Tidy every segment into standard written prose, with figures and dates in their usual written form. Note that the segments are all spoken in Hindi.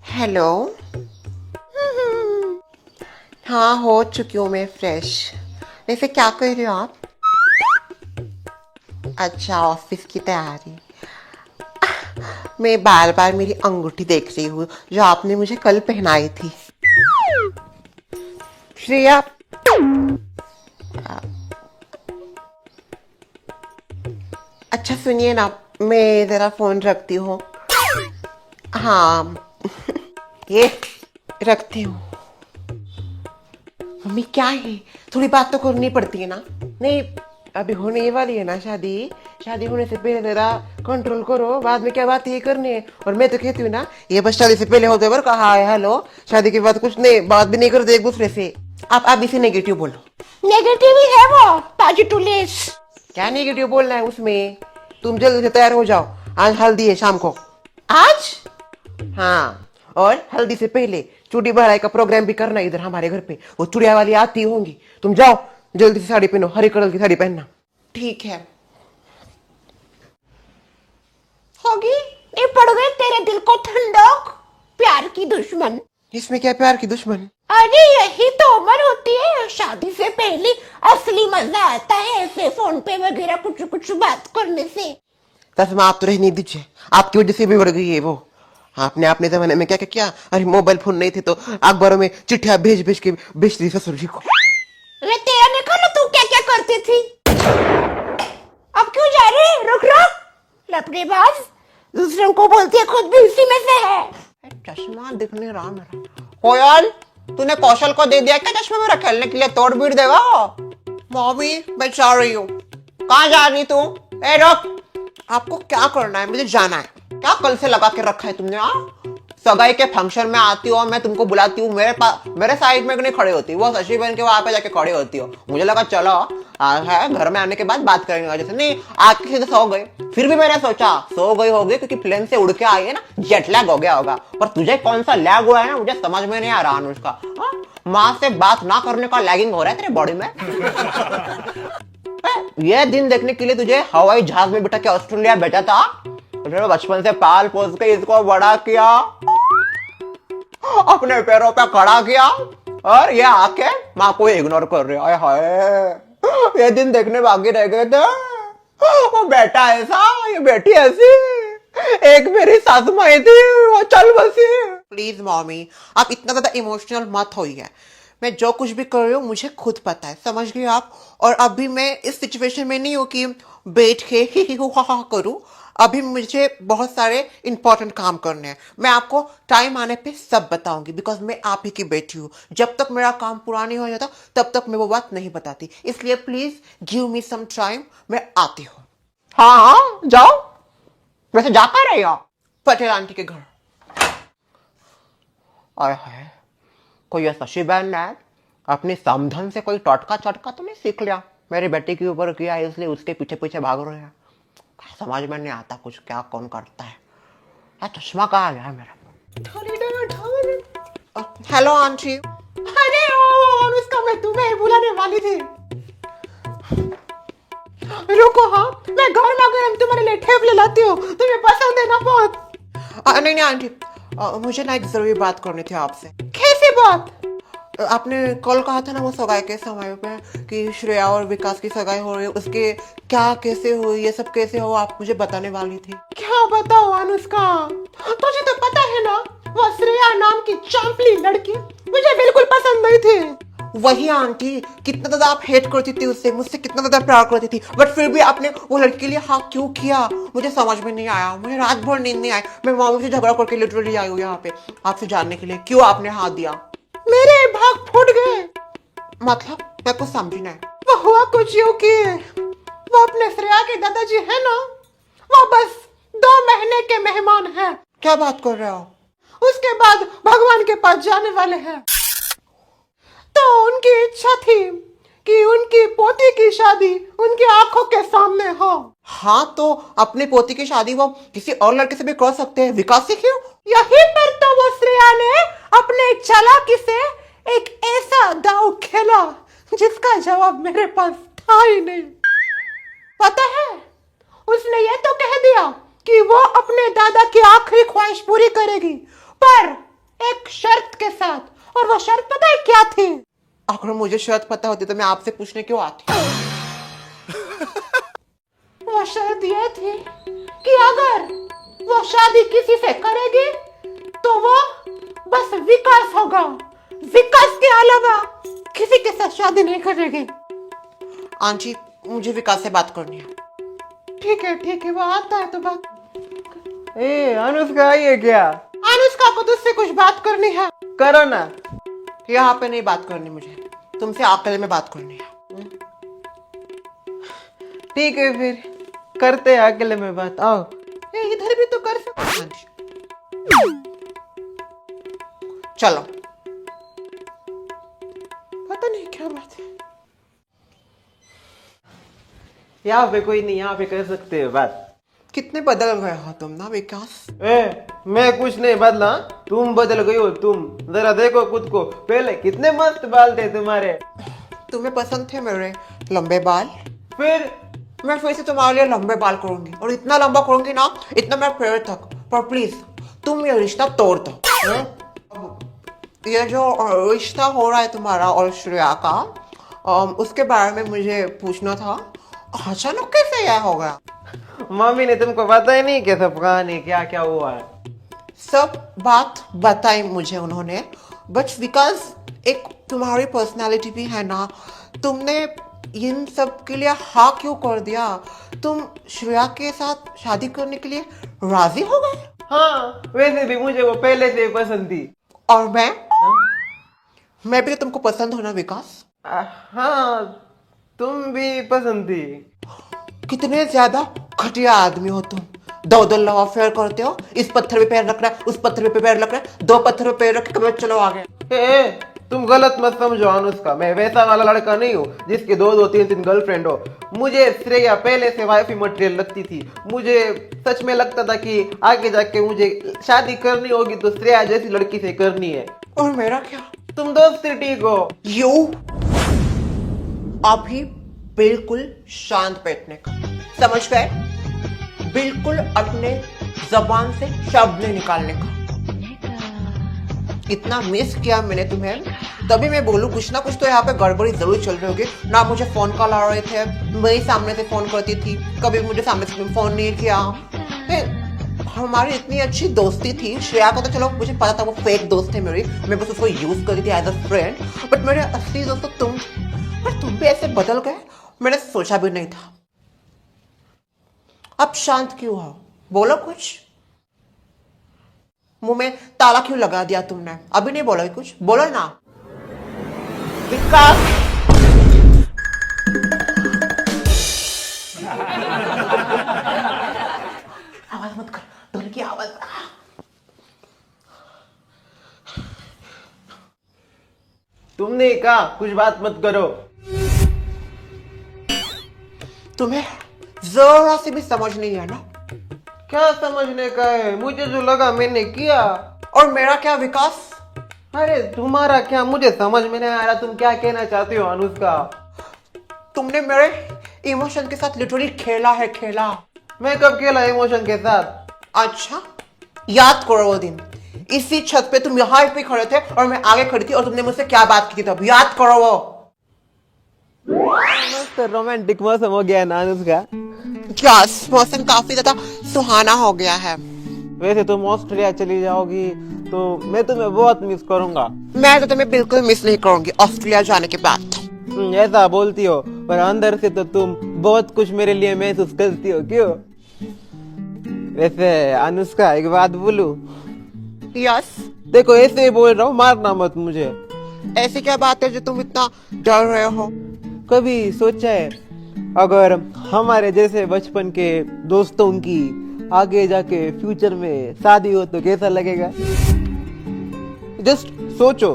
हेलो। हाँ, हो चुकी हूँ मैं फ्रेश। वैसे क्या कर रहे हो आप? अच्छा, ऑफिस की तैयारी। मैं बार बार मेरी अंगूठी देख रही हूँ जो आपने मुझे कल पहनाई थी। श्रेया, अच्छा सुनिए ना, मैं ज़रा फ़ोन रखती हूँ। हाँ, ये रखती हूँ। मम्मी क्या है, थोड़ी बात तो करनी पड़ती है ना। नहीं, अभी होने ही वाली है ना शादी। शादी होने से पहले जरा कंट्रोल करो, बाद में क्या बात ये करनी है। और मैं तो कहती हूँ ना, ये बस शादी से पहले होते बार कहा है हेलो, शादी के बाद कुछ नहीं, बात भी नहीं करते एक दूसरे से। आप अभी से नेगेटिव बोलो। नेगेटिव ही है वो, पॉजिटिवलेस। क्या नेगेटिव बोलना है उसमें? तुम जल्दी से तैयार हो जाओ, आज हल्दी है शाम को। आज हाँ, और हल्दी से पहले चूड़ी बढ़ाई का प्रोग्राम भी करना इधर हमारे घर पे। वो चूड़िया वाली आती होंगी, तुम जाओ जल्दी से साड़ी पहनो, हरी कलर की साड़ी पहनना। ठीक है। होगी, ये पड़ गए तेरे दिल को ठंडक, प्यार की दुश्मन। इसमें क्या प्यार की दुश्मन? अरे यही तो उम्र होती है, शादी से पहले असली मजा आता है ऐसे फोन पे वगैरह कुछ कुछ बात करने से। तस्मा आप तो रहने दीजिए, आपकी वजह से बिगड़ गई है वो। आपने अपने जमाने में क्या क्या किया? अरे मोबाइल फोन नहीं थे तो अखबारों में चिट्ठियां भेज भेज के बेचती थी ससुर जी को। वे तेरा देखा ना तू क्या क्या करती थी। अब क्यों जा रहे, रुक रुक, लपड़ेबाज। दूसरों को बोलती है, खुद भी उसी में से है। चश्मा दिखने रहा मेरा। कोयल, तूने कौशल को दे दिया क्या चश्मा मेरा खेलने के लिए? तोड़ बीड़ देगा। मम्मी मैं जा रही हूँ। कहाँ जा रही तू? ए रुक, आपको क्या करना है? मुझे जाना है। क्या कल से लगा के रखा है तुमने? सगाई के फंक्शन में आती हो, मैं तुमको बुलाती हूँ, मेरे पास मेरे साइड में नहीं खड़ी होती, वो शशि बहन के वहां पे जाके खड़ी होती हो। मुझे लगा चलो है घर में आने के बाद बात करेंगे, जैसे नहीं आके सीधे सो गई। फिर भी मैंने सोचा सो गई होगी क्योंकि प्लेन से उड़ के आई है ना, जेट लैग हो गया होगा। पर तुझे कौन सा लैग हुआ है ना, मुझे समझ में नहीं आ रहा अनुष्का। माँ से बात ना करने का लैगिंग हो रहा है तेरे बॉडी में। ये दिन देखने के लिए तुझे हवाई जहाज में बिठा के ऑस्ट्रेलिया भेजा था, बचपन से पाल पोस के इसको बड़ा किया, अपने पैरों पे खड़ा किया, और ये आके माँ को इग्नोर कर रहे हैं। हाय, ये दिन देखने बाकी रह गए थे। वो बेटा ऐसा, ये बेटी ऐसी, एक मेरी सासू माँ थी वो चल बसी। प्लीज मॉमी, आप इतना ज्यादा इमोशनल मत होइए। मैं जो कुछ भी कर रही हूँ मुझे खुद पता है, समझ गए आप? और अभी मैं इस सिचुएशन में नहीं हूँ कि बैठ के ही हा करूँ। अभी मुझे बहुत सारे इंपॉर्टेंट काम करने हैं। मैं आपको टाइम आने पे सब बताऊंगी, बिकॉज मैं आप ही की बेटी हूँ। जब तक मेरा काम पूरा नहीं हो जाता तब तक मैं वो बात नहीं बताती, इसलिए please give me some time, मैं आती हूँ। हाँ हाँ जाओ। वैसे जा कर रही हो? पटेल आंटी के घर। आए हाय, कोई ये शशि बहन ने अपनी समधन से कोई टटका चटका तो नहीं सीख लिया? मेरी बेटी के ऊपर किया इसलिए उसके पीछे पीछे भाग रहे हैं। समझ में नहीं आता कुछ, क्या कौन करता है। चश्मा कहाँ गया है मेरा? Hello aunty. अरे ओ अनुष्का, मैं तुम्हें बुलाने वाली थी। रुको, हाँ मैं घर में गई, तुम्हारे लिए ठेपले लाती हूँ, तुम्हें पसंद है ना बहुत। नहीं नहीं आंटी, मुझे ना एक जरूरी बात करनी थी आपसे। कैसी बात? आपने कल कहा था ना वो सगाई के समय पे कि श्रेया और विकास की सगाई हो रही है, उसके क्या कैसे हुई, ये सब कैसे हो, आप मुझे बताने वाली थी। क्या बताओ अनुष्का, तुझे तो पता है ना, वो श्रेया नाम की चांपली लड़की मुझे बिल्कुल पसंद नहीं थी। वही आंटी, कितना ज्यादा आप हेट करती थी उससे, मुझसे कितना ज्यादा प्यार करती थी, बट फिर भी आपने वो लड़की के लिए हाँ क्यों किया? मुझे समझ में नहीं आया। मुझे रात भर नींद नहीं आई। मैं मम्मी से झगड़ा करके लिटरली आई हूँ यहाँ पे आपसे जानने के लिए, क्यों आपने हाथ दिया? मेरे भाग फूट गए। मतलब मैं कुछ समझी नहीं। वो हुआ कुछ यूं कि वो अपने श्रेया के दादाजी है ना, वो बस 2 महीने के मेहमान हैं। क्या बात कर रहे हो? उसके बाद भगवान के पास जाने वाले हैं। तो उनकी इच्छा थी कि उनकी पोती की शादी उनकी आंखों के सामने हो। हाँ तो अपनी पोती की शादी वो किसी और लड़के से भी कर सकते हैं, विकास से क्यों? यहीं पर तो वो श्रेया ने अपने चालाकी से एक ऐसा दांव खेला जिसका जवाब मेरे पास था ही नहीं। पता है, उसने ये तो कह दिया कि वो अपने दादा की करेगी, पर एक शर्त के साथ। और वो शर्त पता है क्या थी? अगर मुझे शर्त पता होती तो मैं आपसे पूछने क्यों आती? वो शर्त ये थी कि अगर वो शादी किसी से करेगी तो वो बस विकास होगा, विकास के अलावा किसी के साथ शादी नहीं करेगी। आंटी, मुझे विकास से बात करनी है। ठीक है, वो आता है तो बात। ए अनुष्का, ये क्या? अनुष्का को तुझसे कुछ बात करनी है। करो ना। यहाँ पे नहीं बात करनी मुझे, तुमसे अकेले में बात करनी है। ठीक है, फिर करते हैं अकेले में बात। आओ। इधर भी तो कर सकते। चलो। पता नहीं क्या बात है। यहाँ पे कोई नहीं, यहाँ पे कर सकते हो बात। कितने बदल गए हो तुम ना विकास। मैं कुछ नहीं बदला, तुम बदल गई हो। तुम जरा देखो खुद को, पहले कितने मस्त बाल थे तुम्हारे। तुम्हें पसंद थे मेरे लंबे बाल? फिर मैं फिर से तुम्हारे लिए लंबे बाल करूंगी, और इतना लंबा करूंगी ना, इतना मेरे पैर तक। पर प्लीज तुम ये रिश्ता तोड़ दो। ये जो रिश्ता हो रहा है तुम्हारा और श्रेया का, उसके बारे में मुझे पूछना था। अचानक कैसे यह हो गया? मम्मी ने तुमको बताया नहीं क्या सब कहानी, क्या क्या हुआ? सब बात बताई मुझे उन्होंने, बट विकास एक तुम्हारी पर्सनालिटी भी है ना, तुमने इन सब के लिए हाँ क्यों कर दिया? तुम श्रेया के साथ शादी करने के लिए राजी हो गए? हाँ, वैसे भी मुझे वो पहले से पसंद थी। और मैं भी तो तुमको पसंद हूं ना विकास? हाँ, तुम भी पसंद थी। कितने ज्यादा घटिया आदमी हो तुम। दो दो लव अफेयर करते हो, इस पत्थर पे पैर रख रहा है, उस पत्थर पे पैर रख रहा है, दो पत्थर पे पैर रख के कब चलो आगे। तुम गलत मत समझो अनुष्का, मैं वैसा वाला लड़का नहीं हूँ जिसके दो दो तीन तीन गर्लफ्रेंड हो। मुझे श्रेया पहले से वाइफी मटेरियल लगती थी। मुझे सच में लगता था कि आगे जाके मुझे शादी करनी होगी तो श्रेया जैसी लड़की से करनी है। और मेरा क्या? तुम दोस्ती ठीक हो। यू अभी बिल्कुल शांत बैठने का, समझ गए? बिल्कुल अपने जबान से शब्द नहीं निकालने का। इतना मिस किया मैंने तुम्हें, तभी मैं बोलूं कुछ ना कुछ तो यहाँ पे गड़बड़ी जरूर चल रही होगी ना। मुझे फोन कॉल आ रहे थे, मैं ही सामने से फोन करती थी, कभी मुझे सामने से फोन नहीं किया। हमारी इतनी अच्छी दोस्ती थी। श्रेया को तो चलो मुझे पता था वो फेक दोस्त है मेरी, मैं बस उसको यूज करी थी एज अ फ्रेंड, बट मेरे असली दोस्त तो तुम। पर तुम भी ऐसे बदल गए, मैंने सोचा भी नहीं था। अब शांत क्यों हो? बोलो कुछ। मुंह में ताला क्यों लगा दिया तुमने? अभी नहीं बोलोगे कुछ? बोलो ना विकास। आवाज मत कर, ढोल की आवाज। तुमने कहा कुछ बात मत करो। तुम्हें जरा से भी समझ नहीं है ना? क्या समझने का है? मुझे जो लगा मैंने किया। और मेरा क्या विकास? अरे तुम्हारा क्या, मुझे समझ में नहीं आ रहा तुम क्या कहना चाहती हो अनुष्का। तुमने मेरे इमोशन के साथ लिटरली खेला है, खेला। मैं कब खेला इमोशन के साथ? अच्छा, याद करो वो दिन इसी छत पे तुम यहाँ पे खड़े थे और मैं आगे खड़ी थी, और तुमने मुझसे क्या बात की थी तब? याद करो वो। मस्त रोमांटिक मौसम हो गया ना अनुष्का। यस, मौसम काफी ज्यादा सुहाना हो गया है। वैसे तुम ऑस्ट्रेलिया चली जाओगी तो मैं तुम्हें बहुत मिस करूंगा। मैं तो तुम्हें बिल्कुल मिस नहीं करूंगी ऑस्ट्रेलिया जाने के बाद। ऐसा बोलती हो, पर अंदर से तो तुम बहुत कुछ मेरे लिए महसूस करती हो, क्यों? वैसे अनुष्का एक बात बोलूं? यस। देखो ऐसे ही बोल रहा हूँ, मारना मत मुझे। ऐसी क्या बात है जो तुम इतना डर रहे हो? कभी सोचा है अगर हमारे जैसे बचपन के दोस्तों की आगे जाके फ्यूचर में शादी हो तो कैसा लगेगा? जस्ट सोचो,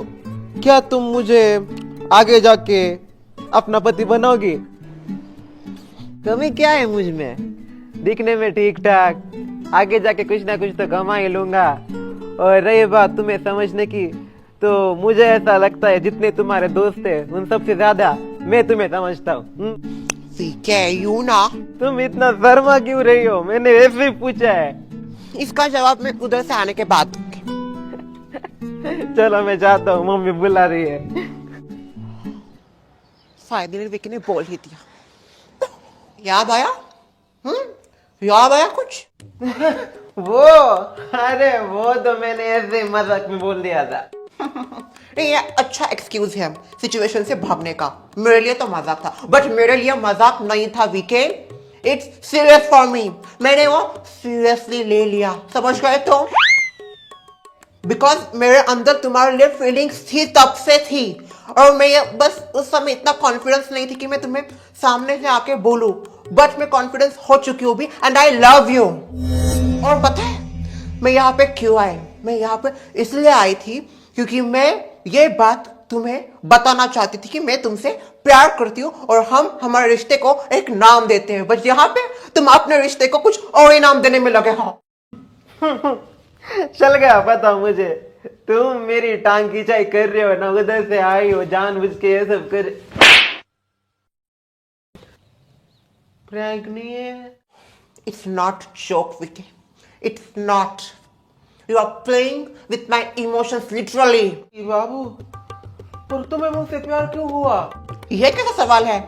क्या तुम मुझे आगे जाके अपना पति बनाओगी? कमी क्या है मुझ में? दिखने में ठीक ठाक, आगे जाके कुछ ना कुछ तो कमा ही लूंगा। और रही बात तुम्हें समझने की, तो मुझे ऐसा लगता है जितने तुम्हारे दोस्त हैं उन सबसे ज्यादा मैं तुम्हें समझता हूँ। ठीक है, यू ना। तुम इतना शर्मा क्यों रही हो? मैंने वैसे ही पूछा है। इसका जवाब मैं उधर से आने के बाद दूंगी। चलो मैं जाता हूँ, मम्मी बुला रही है। फाइनली विकी ने बोल ही दिया। याद आया? याद आया कुछ? वो, अरे वो तो मैंने ऐसे मजाक में बोल दिया था। ये अच्छा एक्सक्यूज है सिचुएशन से भागने का। मेरे लिए तो मजाक था, बट मेरे लिए मजाक नहीं था VK. It's serious for me. मैंने वो सीरियसली ले लिया, समझ गए तो? बिकॉज मेरे अंदर तुम्हारे लिए फीलिंग्स थी, तब से थी। और मैं ये बस उस समय इतना कॉन्फिडेंस नहीं थी कि मैं तुम्हें सामने से आके बोलूं, बट मैं कॉन्फिडेंस हो चुकी हूँ भी, एंड आई लव यू। और पता है मैं यहाँ पे क्यों आई? मैं यहाँ पे इसलिए आई थी क्योंकि मैं ये बात तुम्हें बताना चाहती थी कि मैं तुमसे प्यार करती हूँ और हम हमारे रिश्ते को एक नाम देते हैं। बस यहाँ पे तुम अपने रिश्ते को कुछ और ही नाम देने में लगे हो। चल गया पता मुझे, तुम मेरी टांग खिंचाई कर रहे हो ना, उधर से आई हो जानबूझ के ये सब कर। प्रैंक नहीं है। It's not joke, Vicky. It's not. You are playing with my emotions literally. बाबू, पर तुम्हें मुझसे प्यार क्यों हुआ? ये कैसा सवाल है?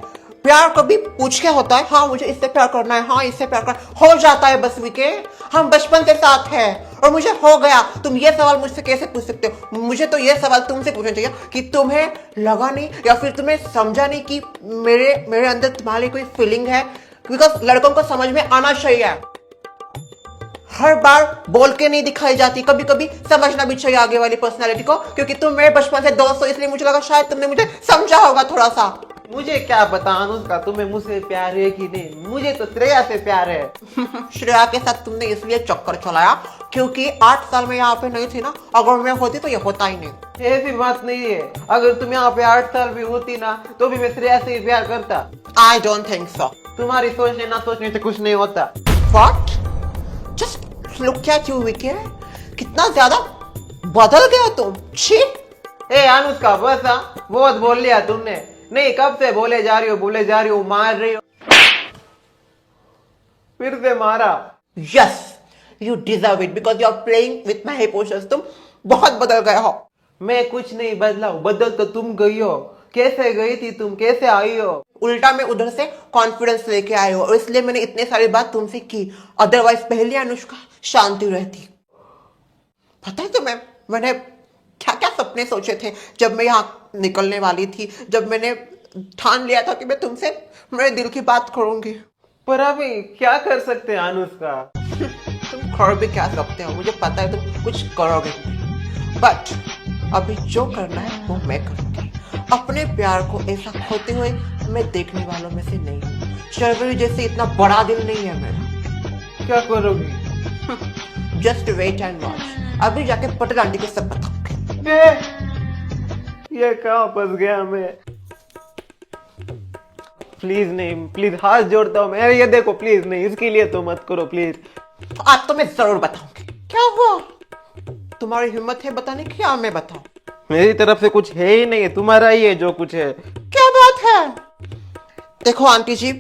प्यार कभी पूछ के होता है? हाँ मुझे इससे प्यार करना है, हाँ इससे प्यार करना हो जाता है बस विके। हम बचपन से साथ हैं और मुझे हो गया। तुम ये सवाल मुझसे कैसे पूछ सकते हो? मुझे तो ये सवाल तुमसे पूछना चाहिए कि तुम्हें लगा नहीं या फिर तुम्हें समझा नहीं कि मेरे अंदर तुम्हारे लिए कोई फीलिंग है। बिकॉज लड़कों को समझ में आना चाहिए, हर बार बोल के नहीं दिखाई जाती, कभी कभी समझना भी चाहिए आगे वाली पर्सनालिटी को। क्योंकि तुम मेरे बचपन से दोस्त हो, इसलिए मुझे लगा शायद तुमने मुझे समझा होगा थोड़ा सा। मुझे क्या पता अनुष्का तुम्हें मुझसे प्यार है कि नहीं, मुझे तो श्रेया से प्यार है। श्रेया के साथ तुमने इसलिए चक्कर चलाया क्योंकि 8 साल में यहाँ पे नहीं थी ना। अगर मैं होती तो ये होता ही नहीं। ऐसी बात नहीं है, अगर तुम यहाँ पे 8 साल भी होती ना तो भी मैं श्रेया से ही प्यार करता। I don't think so. तुम्हारी सोचने ना सोचने से कुछ नहीं होता। What? Just look at you, Vicky. कितना ज्यादा बदल गया तुम। छी। ए अनुष्का बस, बहुत बोल लिया तुमने। नहीं, कब से बोले जा रही हो, मार रही हो। फिर से मारा। Yes, you deserve it because you are playing with my emotions. तुम बहुत बदल गए हो। मैं कुछ नहीं बदला हूँ, बदल तो तुम गई हो। कैसे गई थी तुम, कैसे आई हो? उल्टा मैं उधर से कॉन्फिडेंस लेके आई हो और इसलिए मैंने इतने सारी बात तुमसे की। अदरवाइज पहले अनुष्का शांति रहती। पता है तुम्हें मैंने क्या क्या सपने सोचे थे जब मैं यहाँ निकलने वाली थी, जब मैंने ठान लिया था कि मैं तुमसे मेरे दिल की बात करूंगी। पर अभी क्या कर सकते हैं अनुष्का? तुम कर भी क्या सकते हो, मुझे पता है तुम कुछ करोगे, बट अभी जो करना है वो मैं करूंगी। अपने प्यार को ऐसा खोते हुए मैं देखने वालों में से नहीं हूँ। शर्वरी जैसे इतना बड़ा दिल नहीं है मेरा। क्या करोगी? Just wait and watch. अभी जाके पटेल आंटी को सब बताऊंगी। ये कहाँ फंस गया मैं? प्लीज नहीं, प्लीज हाथ जोड़ता हूँ मैं। ये देखो प्लीज नहीं, इसके लिए तो मत करो प्लीज। आज तो मैं जरूर बताऊंगी। क्या हुआ? तुम्हारी हिम्मत है बताने की या मैं बताऊं? मेरी तरफ से कुछ है ही नहीं, तुम्हारा ही है जो कुछ है। क्या बात है? देखो aunty ji,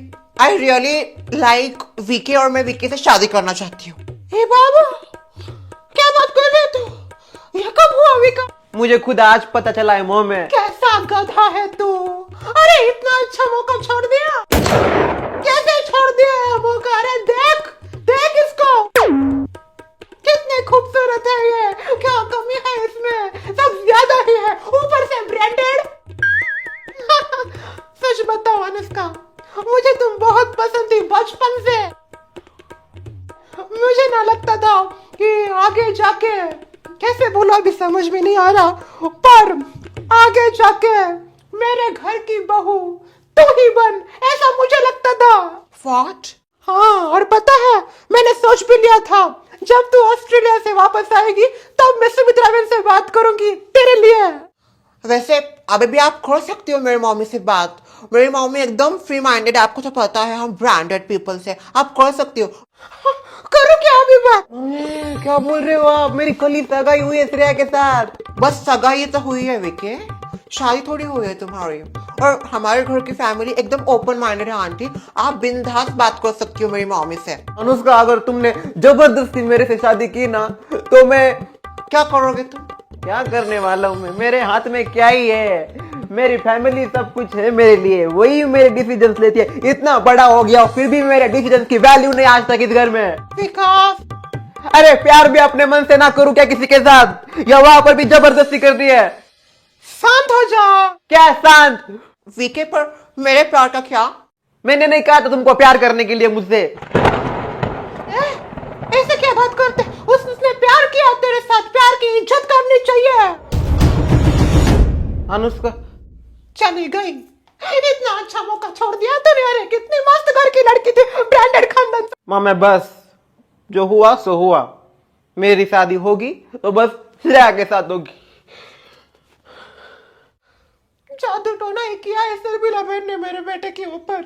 I really like Vicky और मैं विकी से शादी करना चाहती हूँ। हे बाबा, क्या बात कर रहे तू? ये कब हुआ विका? मुझे खुद आज पता चला है मोह में। कैसा गधा है तू? अरे इतना अच्छा मौका छोड़ दिया। कैसे छोड़ दिया है मौका? अरे देख देख इसको, कितने खूबसूरत है ये। क्या कमी है इसमें? सब ज्यादा ही है, ऊपर से ब्रांडेड। सच बताओ अनुष्का, मुझे तुम बहुत पसंद थी बचपन से। मुझे ना लगता था कि आगे जाके, कैसे बोलो अभी समझ में नहीं आ रहा, पर आगे जाके मेरे घर की बहू तू ही बन, ऐसा मुझे लगता था। What? हाँ, और पता है मैंने सोच भी लिया था जब तू ऑस्ट्रेलिया से वापस आएगी तब मैं सुमित्रा से बात करूंगी तेरे लिए। वैसे अभी भी आप कर सकती हो मेरी मम्मी से बात। मेरी मम्मी एकदम फ्री माइंडेड, आपको तो पता है हम ब्रांडेड पीपल से, आप कर सकती हो। करो क्या अभी बात? क्या बोल रहे हो आप? मेरी कल ही सगाई हुई है श्रेया के साथ। बस सगाई तो हुई है विके, शादी थोड़ी हुई है तुम्हारी। और हमारे घर की फैमिली एकदम ओपन माइंडेड है आंटी, आप बिंदास बात कर सकती हो मेरी मम्मी से। अनुष्का, अगर तुमने जबरदस्ती मेरे से शादी की ना तो मैं क्या करोगे तुम? क्या करने वाला हूँ मैं? मेरे हाथ में क्या ही है? मेरी फैमिली सब कुछ है मेरे लिए, वही मेरे डिसीजंस लेती है। इतना बड़ा हो गया फिर भी मेरे डिसीजंस की वैल्यू नहीं आज तक इस घर में। विकास, अरे प्यार भी अपने मन से ना करूं क्या किसी के साथ, या वहां पर भी जबरदस्ती कर दी है? शांत हो जाओ। क्या शांत? वीके पर मेरे प्यार का क्या? मैंने नहीं कहा था तुमको प्यार करने के लिए मुझसे। ऐसे क्या बात करते? उसने प्यार किया तेरे साथ, प्यार की इज्जत करनी चाहिए। अनुष्का चली गई, इतना अच्छा मौका छोड़ दिया तूने। अरे कितनी मस्त घर की लड़की थी, ब्रांडेड खानदान से। माँ, मैं बस, जो हुआ सो हुआ। मेरी शादी होगी तो बस श्रेया के साथ होगी। जादू टोना ही किया है सिर भी लपेटने मेरे बेटे के ऊपर।